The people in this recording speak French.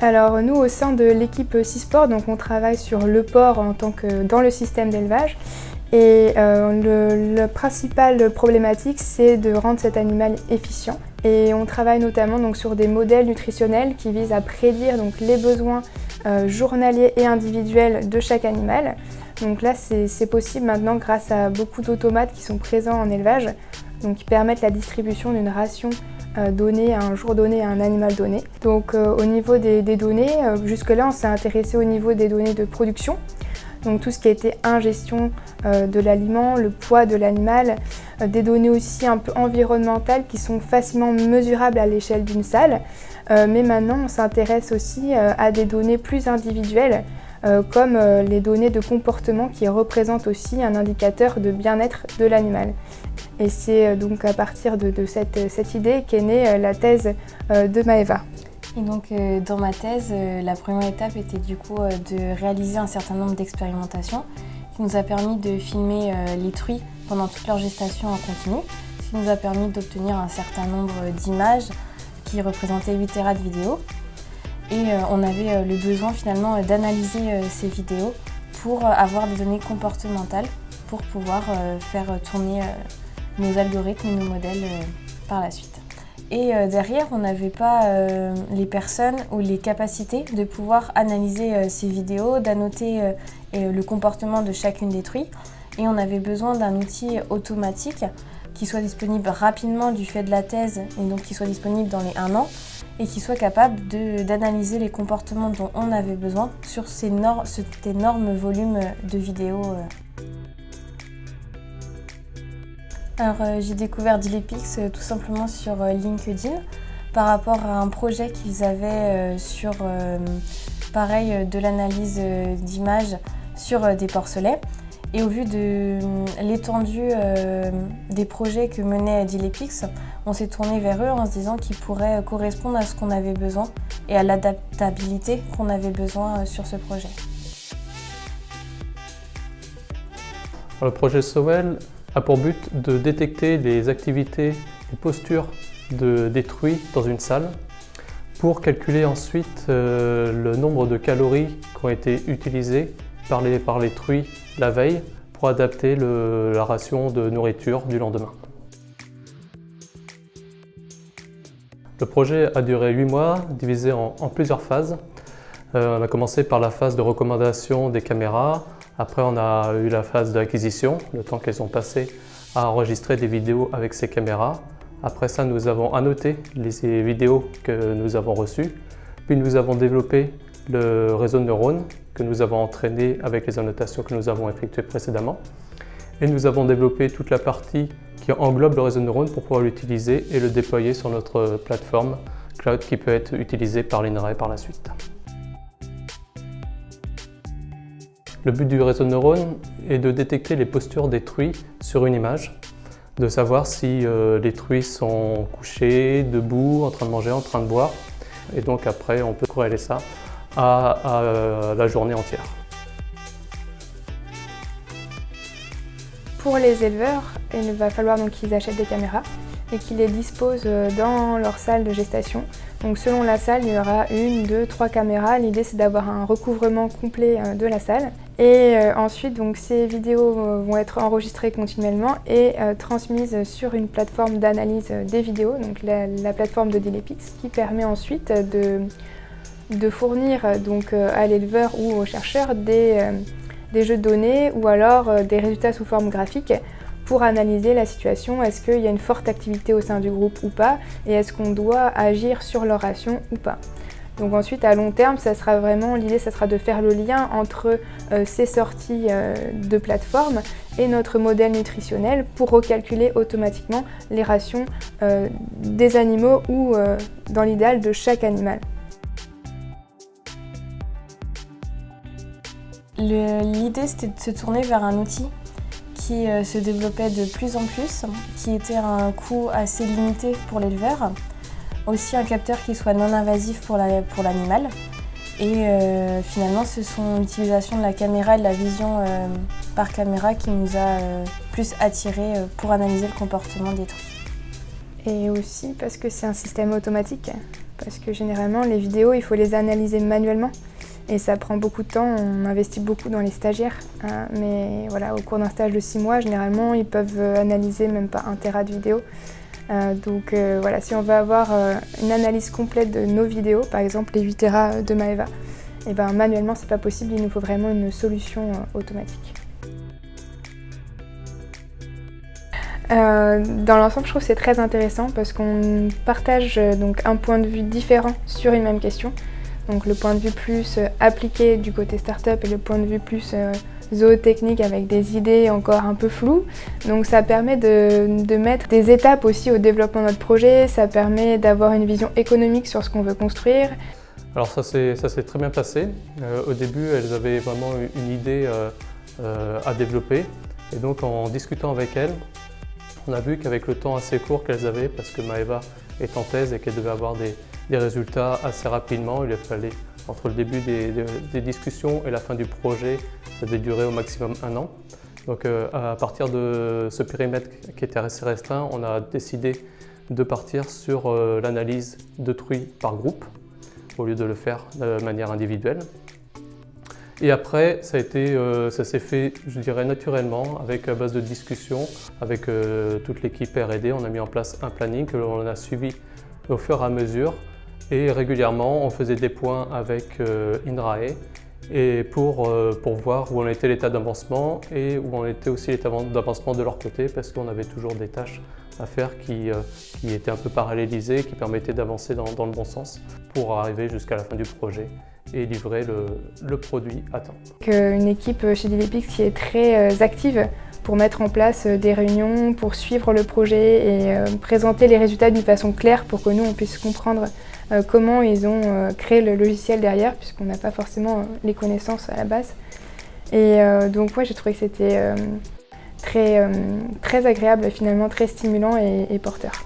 Alors nous, au sein de l'équipe Cisport, donc on travaille sur le porc en tant que dans le système d'élevage. Et la principale problématique, c'est de rendre cet animal efficient. Et on travaille notamment donc, sur des modèles nutritionnels qui visent à prédire donc, les besoins journaliers et individuels de chaque animal. Donc là, c'est possible maintenant grâce à beaucoup d'automates qui sont présents en élevage, donc qui permettent la distribution d'une ration donnée à un jour donné à un animal donné. Donc au niveau des données, jusque-là, on s'est intéressé au niveau des données de production. Donc tout ce qui a été ingestion de l'aliment, le poids de l'animal, des données aussi un peu environnementales qui sont facilement mesurables à l'échelle d'une salle. Mais maintenant, on s'intéresse aussi à des données plus individuelles, comme les données de comportement qui représentent aussi un indicateur de bien-être de l'animal. Et c'est donc à partir de cette idée qu'est née la thèse de Maëva. Et donc dans ma thèse, la première étape était du coup de réaliser un certain nombre d'expérimentations qui nous a permis de filmer les truies pendant toute leur gestation en continu, ce qui nous a permis d'obtenir un certain nombre d'images qui représentaient 8 Tera de vidéos. Et on avait le besoin finalement d'analyser ces vidéos pour avoir des données comportementales pour pouvoir faire tourner nos algorithmes et nos modèles par la suite. Et derrière, on n'avait pas les personnes ou les capacités de pouvoir analyser ces vidéos, d'annoter le comportement de chacune des truies. Et on avait besoin d'un outil automatique qui soit disponible rapidement du fait de la thèse et donc qui soit disponible dans les 1 an et qui soit capable d'analyser les comportements dont on avait besoin sur cet énorme volume de vidéos. Alors j'ai découvert Dilepix tout simplement sur LinkedIn par rapport à un projet qu'ils avaient sur pareil de l'analyse d'images sur des porcelets. Et au vu de l'étendue des projets que menait Dilepix, on s'est tourné vers eux en se disant qu'ils pourraient correspondre à ce qu'on avait besoin et à l'adaptabilité qu'on avait besoin sur ce projet. Le projet SOEL a pour but de détecter les activités et postures des truies dans une salle pour calculer ensuite le nombre de calories qui ont été utilisées par les truies la veille pour adapter la ration de nourriture du lendemain. Le projet a duré 8 mois, divisé en plusieurs phases. On a commencé par la phase de recommandation des caméras. Après, on a eu la phase d'acquisition, le temps qu'elles ont passé à enregistrer des vidéos avec ces caméras. Après ça, nous avons annoté les vidéos que nous avons reçues. Puis nous avons développé le réseau de neurones que nous avons entraîné avec les annotations que nous avons effectuées précédemment. Et nous avons développé toute la partie qui englobe le réseau de neurones pour pouvoir l'utiliser et le déployer sur notre plateforme cloud qui peut être utilisée par l'INRAE par la suite. Le but du réseau de neurones est de détecter les postures des truies sur une image, de savoir si les truies sont couchées, debout, en train de manger, en train de boire. Et donc après, on peut corréler ça à la journée entière. Pour les éleveurs, il va falloir donc qu'ils achètent des caméras et qu'ils les disposent dans leur salle de gestation. Donc selon la salle, il y aura 1, 2, 3 caméras. L'idée c'est d'avoir un recouvrement complet de la salle. Et ensuite, donc, ces vidéos vont être enregistrées continuellement et transmises sur une plateforme d'analyse des vidéos, donc la plateforme de Dilepix, qui permet ensuite de fournir donc, à l'éleveur ou au chercheur des jeux de données ou alors des résultats sous forme graphique pour analyser la situation. Est-ce qu'il y a une forte activité au sein du groupe ou pas, et est-ce qu'on doit agir sur leur ration ou pas. Donc ensuite, à long terme, l'idée, ça sera de faire le lien entre ces sorties de plateforme et notre modèle nutritionnel pour recalculer automatiquement les rations des animaux ou, dans l'idéal, de chaque animal. L'idée, c'était de se tourner vers un outil qui se développait de plus en plus, qui était à un coût assez limité pour l'éleveur. Aussi un capteur qui soit non invasif pour l'animal. Et finalement, ce sont l'utilisation de la caméra et de la vision par caméra qui nous a plus attirés pour analyser le comportement des truies. Et aussi parce que c'est un système automatique. parce que généralement les vidéos, il faut les analyser manuellement et ça prend beaucoup de temps, on investit beaucoup dans les stagiaires. Mais voilà, au cours d'un stage de 6 mois, généralement, ils peuvent analyser même pas 1 Tera de vidéos. Donc voilà, si on veut avoir une analyse complète de nos vidéos, par exemple les 8 Tera de Maeva, et ben, manuellement c'est pas possible, il nous faut vraiment une solution automatique. Dans l'ensemble, je trouve que c'est très intéressant parce qu'on partage donc un point de vue différent sur une même question. Donc le point de vue plus appliqué du côté start-up et le point de vue plus zootechnique avec des idées encore un peu floues. Donc ça permet de mettre des étapes aussi au développement de notre projet, ça permet d'avoir une vision économique sur ce qu'on veut construire. Alors ça s'est très bien passé. Au début, elles avaient vraiment une idée à développer et donc en discutant avec elles, on a vu qu'avec le temps assez court qu'elles avaient, parce que Maeva est en thèse et qu'elle devait avoir des résultats assez rapidement, il fallait, entre le début des discussions et la fin du projet, ça devait durer au maximum 1 an. Donc à partir de ce périmètre qui était assez restreint, on a décidé de partir sur l'analyse de truies par groupe, au lieu de le faire de manière individuelle. Et après, ça s'est fait, je dirais, naturellement, avec à base de discussions, avec toute l'équipe R&D. On a mis en place un planning que l'on a suivi au fur et à mesure. Et régulièrement, on faisait des points avec INRAE et pour voir où en était l'état d'avancement et où en était aussi l'état d'avancement de leur côté, parce qu'on avait toujours des tâches à faire qui étaient un peu parallélisées, qui permettaient d'avancer dans le bon sens pour arriver jusqu'à la fin du projet et livrer le produit à temps. Une équipe chez Dilepix qui est très active pour mettre en place des réunions, pour suivre le projet et présenter les résultats d'une façon claire pour que nous on puisse comprendre comment ils ont créé le logiciel derrière, puisqu'on n'a pas forcément les connaissances à la base. Et donc moi j'ai trouvé que c'était très agréable, finalement très stimulant et porteur.